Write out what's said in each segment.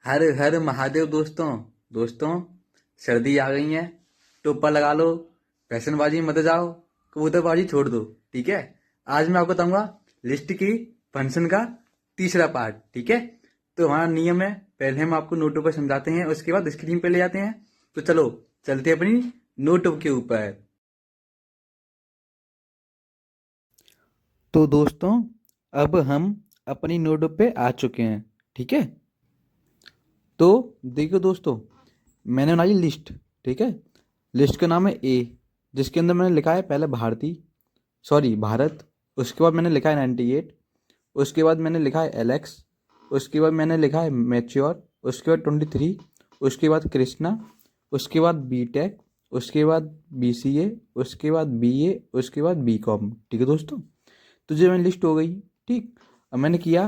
हर हर महादेव दोस्तों। दोस्तों, सर्दी आ गई है। टोपा लगा लो। फैशनबाजी में मत जाओ। कबूतरबाजी छोड़ दो। ठीक है। आज मैं आपको बताऊंगा लिस्ट की फंक्शन का तीसरा पार्ट। ठीक है। तो हमारा नियम है, पहले हम आपको नोटों पर समझाते हैं, उसके बाद स्क्रीन पे ले जाते हैं। तो चलो चलते हैं अपनी नोटों के ऊपर। तो दोस्तों, अब हम अपनी नोटों पे आ चुके हैं। ठीक है। तो देखो दोस्तों, मैंने बनाई लिस्ट। ठीक है। लिस्ट का नाम है ए, जिसके अंदर मैंने लिखा है पहले भारत। उसके बाद मैंने लिखा है 98। उसके बाद मैंने लिखा है एलेक्स। उसके बाद मैंने लिखा है मैच्योर। उसके बाद 23। उसके बाद कृष्णा। उसके बाद बी टेक। उसके बाद BCA। उसके बाद BA। उसके बाद BCom। ठीक है दोस्तों। तो जो मेरी लिस्ट हो गई। ठीक। अब मैंने किया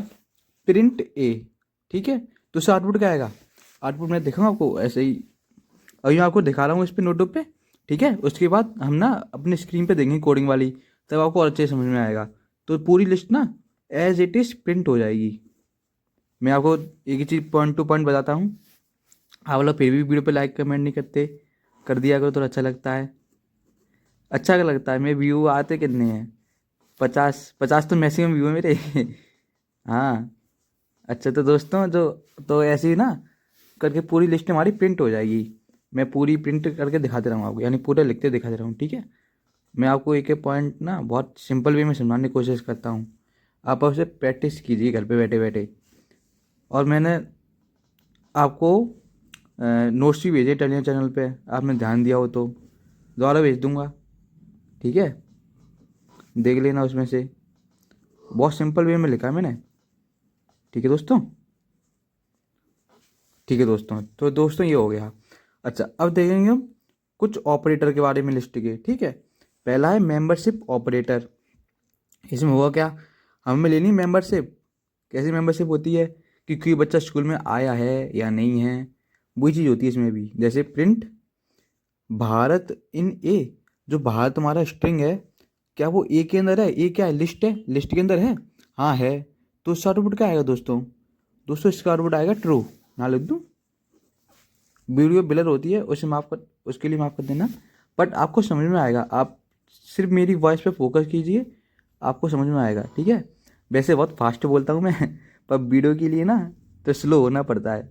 प्रिंट ए। ठीक है। तो उससे आउटपुट क्या आएगा? आउटपुट मैं दिखाऊंगा आपको ऐसे ही। अभी मैं आपको दिखा रहा हूँ इस पे नोटबुक पे। ठीक है। उसके बाद हम ना अपने स्क्रीन पे देखेंगे कोडिंग वाली, तब आपको और अच्छे से समझ में आएगा। तो पूरी लिस्ट ना एज इट इज प्रिंट हो जाएगी। मैं आपको एक ही चीज़ पॉइंट टू पॉइंट बताता हूँ। आप लोग फिर भी वीडियो पे लाइक कमेंट नहीं करते, कर दिया करो तो अच्छा लगता है। अच्छा क्या लगता है? मेरे व्यू आते कितने हैं? 50 तो मैक्सिमम व्यू है मेरे। हाँ। अच्छा तो दोस्तों, जो तो ऐसे ही ना करके पूरी लिस्ट हमारी प्रिंट हो जाएगी। मैं पूरी प्रिंट करके दिखाते रहूँ आपको, यानी पूरा लिखते दिखाते रहूँ। ठीक है। मैं आपको एक एक पॉइंट ना बहुत सिंपल वे में समझाने की कोशिश करता हूँ। आप उसे प्रैक्टिस कीजिए घर पे बैठे बैठे। और मैंने आपको नोट्स भी भेजे टेलीग्राम चैनल पे, आपने ध्यान दिया हो तो दोबारा भेज दूंगा। ठीक है। देख लेना उसमें से, बहुत सिंपल वे में लिखा है मैंने। ठीक है दोस्तों। ठीक है दोस्तों, तो दोस्तों ये हो गया। अच्छा, अब देखेंगे हम कुछ ऑपरेटर के बारे में लिस्ट के। ठीक है। पहला है मेंबरशिप ऑपरेटर। इसमें हुआ क्या? हमें लेनी मेंबरशिप। कैसी मेंबरशिप होती है? कि कोई बच्चा स्कूल में आया है या नहीं है, वही चीज़ होती है इसमें भी। जैसे प्रिंट भारत इन ए। जो भारत हमारा स्ट्रिंग है, क्या वो ए के अंदर है? ए क्या है? लिस्ट है। लिस्ट के अंदर है। हाँ है। तो इसका आउटपुट क्या आएगा दोस्तों? दोस्तों इसका आउटपुट आएगा ट्रू। ना लिख दूँ? वीडियो ब्लर होती है, उसे माफ कर, उसके लिए माफ़ कर देना। बट आपको समझ में आएगा। आप सिर्फ मेरी वॉइस पे फोकस कीजिए, आपको समझ में आएगा। ठीक है। वैसे बहुत फास्ट बोलता हूँ मैं, पर वीडियो के लिए ना तो स्लो होना पड़ता है।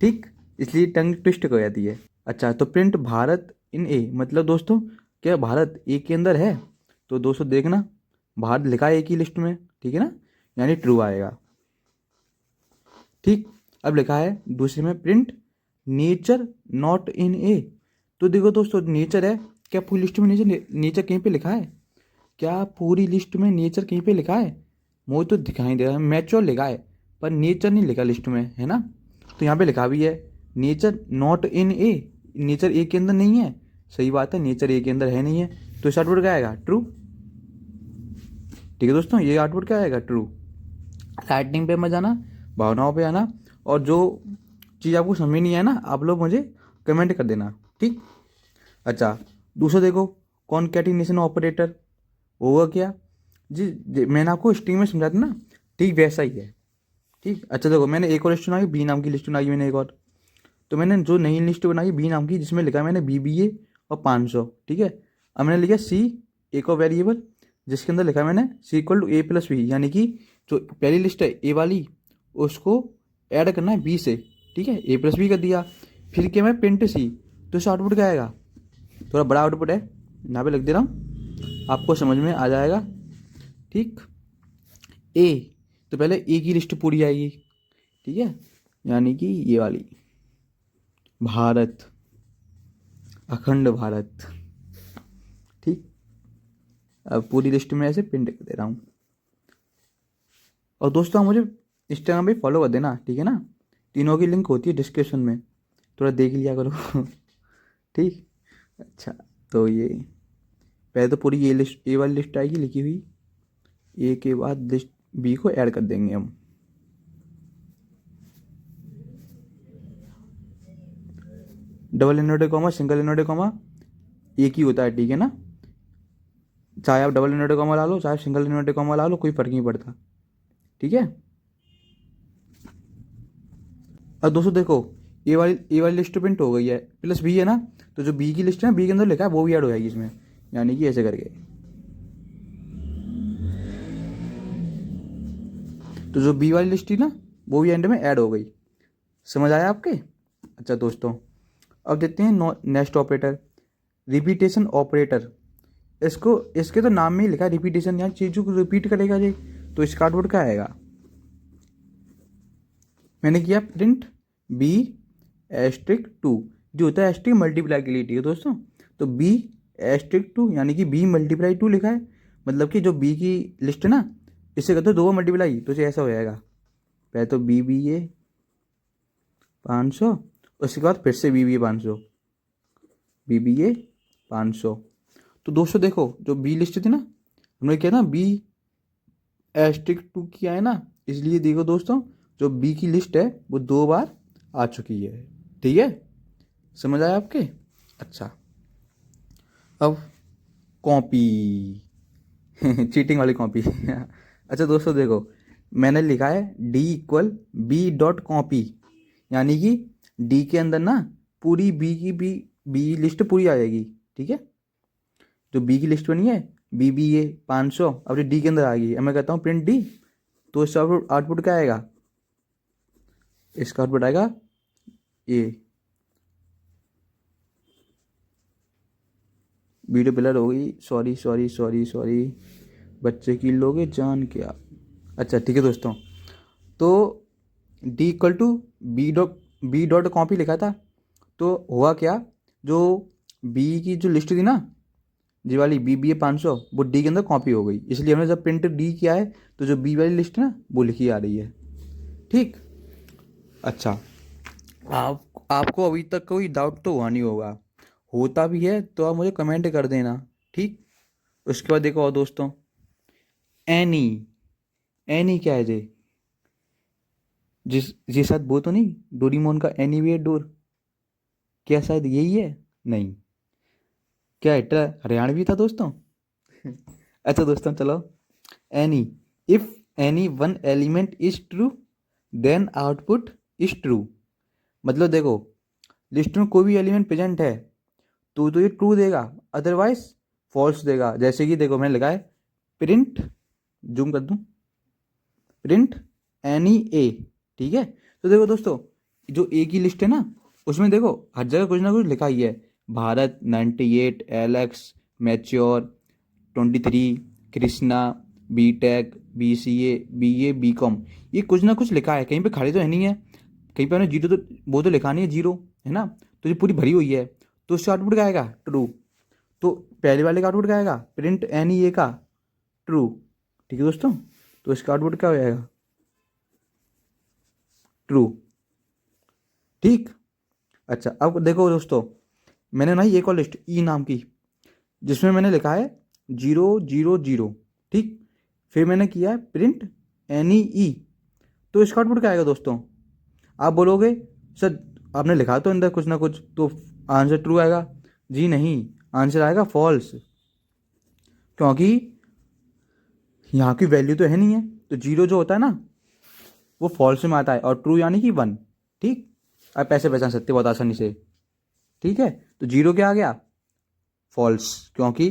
ठीक। इसलिए टंग ट्विस्ट हो जाती है। अच्छा, तो प्रिंट भारत इन ए मतलब दोस्तों, क्या भारत ए के अंदर है? तो दोस्तों देखना, भारत लिखा है ए की लिस्ट में। ठीक है ना, यानी ट्रू आएगा। ठीक। अब लिखा है दूसरे में प्रिंट नेचर नॉट इन ए। तो देखो दोस्तों, नेचर है। क्या पूरी लिस्ट में नेचर नेचर कहीं पे लिखा है? क्या पूरी लिस्ट में नेचर कहीं पे लिखा है? मुझे तो दिखाई दे रहा है मैच्योर लिखा है, पर नेचर नहीं लिखा लिस्ट में, है ना? तो यहाँ पे लिखा भी है nature not in A. Nature A के अंदर नहीं है। सही बात है, नेचर ए के अंदर है नहीं है। तो इस आउटपुट क्या आएगा? ट्रू। ठीक है दोस्तों, ये आउटपुट क्या आएगा? ट्रू। राइटिंग पे मत जाना, भावनाओं पे आना। और जो चीज़ आपको समझ नहीं आए ना, आप लोग मुझे कमेंट कर देना। ठीक। अच्छा, दूसरा देखो, कॉनकैटिनेशन ऑपरेटर होगा क्या? मैंने आपको स्ट्रिंग में समझा था ना, ठीक वैसा ही है। ठीक। अच्छा देखो, मैंने एक और लिस्ट बनाई, बी नाम की लिस्ट बनाई मैंने एक और। तो मैंने जो नई लिस्ट बनाई बी नाम की, जिसमें लिखा है मैंने BBA और 500। ठीक है। अब मैंने लिखा सी, एक और वेरिएबल, जिसके अंदर लिखा है मैंने C = A+B, यानी कि जो पहली लिस्ट है ए वाली, उसको ऐड करना है बी से। ठीक है। A+B कर दिया। फिर क्या, मैं प्रिंट सी। तो इस आउटपुट क्या आएगा? थोड़ा बड़ा आउटपुट है, यहाँ पे लिख दे रहा हूँ, आपको समझ में आ जाएगा। ठीक। ए, तो पहले ए की लिस्ट पूरी आएगी। ठीक है। यानी कि ये वाली, भारत, अखंड भारत। ठीक। अब पूरी लिस्ट में ऐसे प्रिंट कर दे रहा हूँ। और दोस्तों, आप मुझे इंस्टाग्राम पे फॉलो कर देना। ठीक है ना, तीनों की लिंक होती है डिस्क्रिप्शन में, थोड़ा देख लिया करो। ठीक। अच्छा, तो ये पहले तो पूरी ये लिस्ट, ए वाली लिस्ट आएगी लिखी हुई। ए के बाद लिस्ट बी को ऐड कर देंगे हम। Double inverted comma, single inverted comma एक ही होता है। ठीक है ना, चाहे आप डबल इन्वर्टेड कॉमा ला लो, चाहे सिंगल इन्वर्टेड कॉमा ला लो, कोई फर्क नहीं पड़ता। ठीक है। अब दोस्तों देखो, ए वाली लिस्ट प्रिंट हो गई है, प्लस बी है ना, तो जो बी की लिस्ट है ना, बी के अंदर लिखा है वो भी ऐड हो जाएगी इसमें, यानी कि ऐसे करके। तो जो बी वाली लिस्ट थी ना, वो भी एंड में ऐड हो गई। समझ आया आपके? अच्छा दोस्तों, अब देखते हैं नेक्स्ट ऑपरेटर, रिपीटेशन ऑपरेटर। इसको इसके तो नाम में ही लिखा है रिपीटेशन, यानी चीज़ों को रिपीट करेगा जी। तो इसका आउटपुट क्या आएगा? मैंने किया प्रिंट बी एस्ट्रिक टू, जो होता है एस्ट्रिक मल्टीप्लाई के लिए, ठीक है दोस्तों। तो बी एस्ट्रिक टू यानी कि बी मल्टीप्लाई टू लिखा है, मतलब कि जो बी की लिस्ट है ना, इससे करते हो दो मल्टीप्लाई, तो इसे ऐसा हो जाएगा, पहले तो बी ए 500, उसके बाद फिर से बी ए 500, बी ए 500। तो दोस्तों देखो, जो बी लिस्ट थी ना, हमने किया ना बी एस्ट्रिक टू किया है ना, इसलिए देखो दोस्तों, जो बी की लिस्ट है वो दो बार आ चुकी है, ठीक है। समझ आया आपके? अच्छा, अब कॉपी चीटिंग वाली कॉपी अच्छा दोस्तों देखो, मैंने लिखा है d equal b dot copy, यानी कि डी के अंदर ना पूरी बी लिस्ट पूरी आ जाएगी, ठीक है। जो बी की लिस्ट बनी है बी ए 500, अब डी के अंदर आ गई, अब मैं कहता हूँ प्रिंट डी, तो इसका आउटपुट क्या आएगा? इसका आउटपुट आएगा ए। वीडियो ब्लर हो गई, सॉरी सॉरी सॉरी सॉरी, बच्चे की लोगे जान क्या। अच्छा ठीक है दोस्तों, तो d equal to b dot copy लिखा था, तो हुआ क्या, जो बी की जो लिस्ट थी ना, जी वाली बी ए 500, वो डी के अंदर कॉपी हो गई, इसलिए हमने जब प्रिंट डी किया है तो जो बी वाली लिस्ट है ना वो लिखी आ रही है, ठीक। अच्छा, आपको अभी तक कोई डाउट तो हुआ नहीं होगा, होता भी है तो आप मुझे कमेंट कर देना, ठीक। उसके बाद देखो और दोस्तों, एनी, एनी क्या है जी? जी शायद वो तो नहीं, डोरीमोन का एनीवेयर डोर, क्या शायद यही है? नहीं, क्या हिटलर हरियाणवी था दोस्तों? अच्छा दोस्तों चलो, any, if any one element is true then output is true. मतलब देखो, लिस्ट में कोई भी एलिमेंट प्रेजेंट है तो ये ट्रू देगा, अदरवाइज फॉल्स देगा। जैसे कि देखो मैंने लिखा है प्रिंट, जूम कर दूं, प्रिंट एनी ए, ठीक है। तो देखो दोस्तों, जो ए की लिस्ट है ना, उसमें देखो हर जगह कुछ ना कुछ लिखा ही है, Bharat 98, Alex, mature 23, Krishna, B Tech, B A B Com, ये कुछ ना कुछ लिखा है, कहीं पे खाली तो है नहीं है, कहीं पे हमने जीरो तो वो तो लिखा नहीं है जीरो, है ना। तो ये पूरी भरी हुई है, तो उसका आउटपुट क्या आएगा? ट्रू। तो पहले वाले का आउटपुट क्या आएगा? प्रिंट एनी ए का ट्रू, ठीक है दोस्तों। तो इसका आउटपुट क्या हो जाएगा? ट्रू, ठीक। अच्छा अब देखो दोस्तों, मैंने ना एक और लिस्ट ई नाम की, जिसमें मैंने लिखा है 000, ठीक। फिर मैंने किया है प्रिंट एनी ई, तो इसका आउटपुट क्या आएगा दोस्तों? आप बोलोगे सर आपने लिखा तो अंदर कुछ ना कुछ, तो आंसर ट्रू आएगा। जी नहीं, आंसर आएगा फॉल्स, क्योंकि यहाँ की वैल्यू तो है नहीं है, तो जीरो जो होता है ना वो फॉल्स में आता है, और ट्रू यानी कि 1, ठीक। आप ऐसे पहचान सकते हो बहुत आसानी से, ठीक है। तो जीरो क्या आ गया? फॉल्स, क्योंकि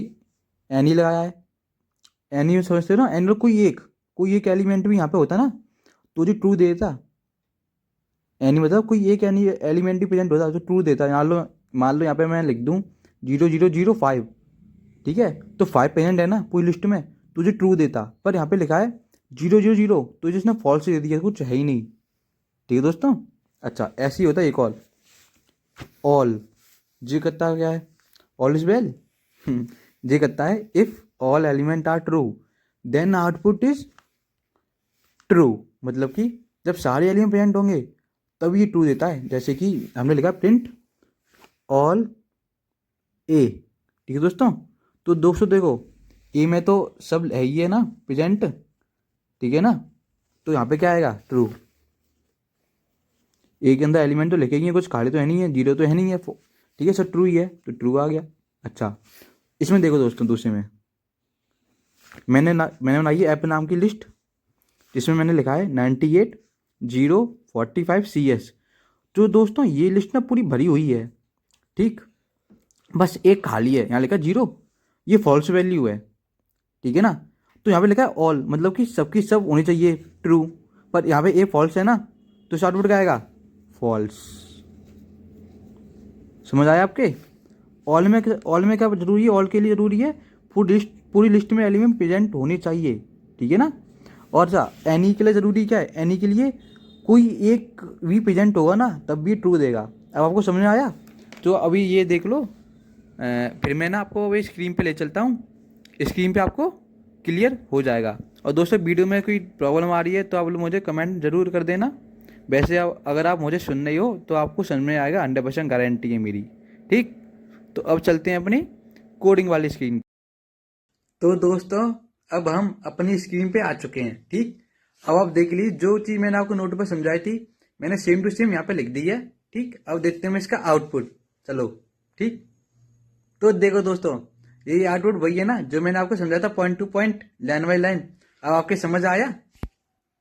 एनी लगाया है। एनी समझते हो ना, एनी कोई एक एलिमेंट भी यहाँ पे होता ना, तो जो ट्रू देता, एनी मतलब कोई एक एनी एलिमेंट ही प्रेजेंट होता तो ट्रू देता। मान लो यहाँ पे मैं लिख दूँ 0005, ठीक है, तो 5 प्रेजेंट है ना पूरी लिस्ट में, तुझे ट्रू देता, पर यहाँ पे लिखा है 000, तो जिसने फॉल्स दे दिया, कुछ है ही नहीं, ठीक है दोस्तों। अच्छा ऐसे ही होता है एक और, ऑल, जी करता है क्या है? ऑल इज वेल, जी करता है if all element are true then output is true, मतलब कि जब सारे एलिमेंट प्रेजेंट होंगे तब ये ट्रू देता है। जैसे कि हमने लिखा प्रिंट ऑल ए, ठीक है दोस्तों। तो दोस्तों देखो, ए में तो सब है ही है ना प्रेजेंट, ठीक है ना, तो यहाँ पे क्या आएगा? ट्रू। ए के अंदर एलिमेंट तो लिखे ही है, कुछ खाली तो है नहीं है, जीरो तो है नहीं है, ठीक है सर, ट्रू ही है, तो ट्रू आ गया। अच्छा इसमें देखो दोस्तों, दूसरे में मैंने बनाई है ऐप नाम की लिस्ट, जिसमें मैंने लिखा है 98 0 45 CS। तो दोस्तों ये लिस्ट ना पूरी भरी हुई है, ठीक। बस एक खाली है, यहाँ लिखा 0, ये फॉल्स वैल्यू है, ठीक है ना। तो यहाँ पे लिखा है ऑल, मतलब कि सबकी सब होनी चाहिए ट्रू, पर यहाँ पे ए फॉल्स है ना, तो शॉर्ट आउटपुट क्या आएगा, फॉल्स। समझ आया आपके। ऑल में क्या जरूरी है, ऑल के लिए जरूरी है पूरी लिस्ट में एलिमेंट प्रेजेंट होने चाहिए, ठीक है ना। और एनी के लिए जरूरी क्या है, एनी के लिए कोई एक भी प्रेजेंट होगा ना तब भी ट्रू देगा। अब आपको समझ में आया। तो अभी ये देख लो, फिर मैं ना आपको अभी स्क्रीन पे ले चलता हूँ, स्क्रीन पे आपको क्लियर हो जाएगा। और दोस्तों वीडियो में कोई प्रॉब्लम आ रही है तो आप लोग मुझे कमेंट ज़रूर कर देना। वैसे अगर आप मुझे सुन रही हो तो आपको समझ में आएगा, 100% गारंटी है मेरी, ठीक। तो अब चलते हैं अपनी कोडिंग वाली स्क्रीन। तो दोस्तों अब हम अपनी स्क्रीन पे आ चुके हैं, ठीक। अब आप देख लीजिए, जो चीज़ मैंने आपको नोट पर समझाई थी मैंने सेम टू सेम यहाँ पे लिख दी है, ठीक। अब देखते हैं इसका आउटपुट, चलो, ठीक। तो देखो दोस्तों, ये आउटपुट वही है ना जो मैंने आपको समझाया था, point two point, line by line. अब आपके समझ आया।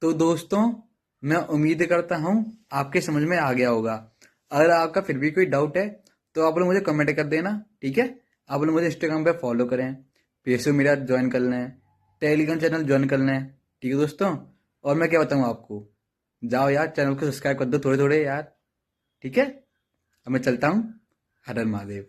तो दोस्तों मैं उम्मीद करता हूँ आपके समझ में आ गया होगा। अगर आपका फिर भी कोई डाउट है तो आप लोग मुझे कमेंट कर देना, ठीक है। आप लोग मुझे इंस्टाग्राम पे फॉलो करें, फेसबुक मेरा ज्वाइन कर लें, टेलीग्राम चैनल ज्वाइन कर लें, ठीक है दोस्तों। और मैं क्या बताऊँ आपको, जाओ यार चैनल को सब्सक्राइब कर दो थोड़े थोड़े यार, ठीक है। अब मैं चलता हूँ। हर हर महादेव।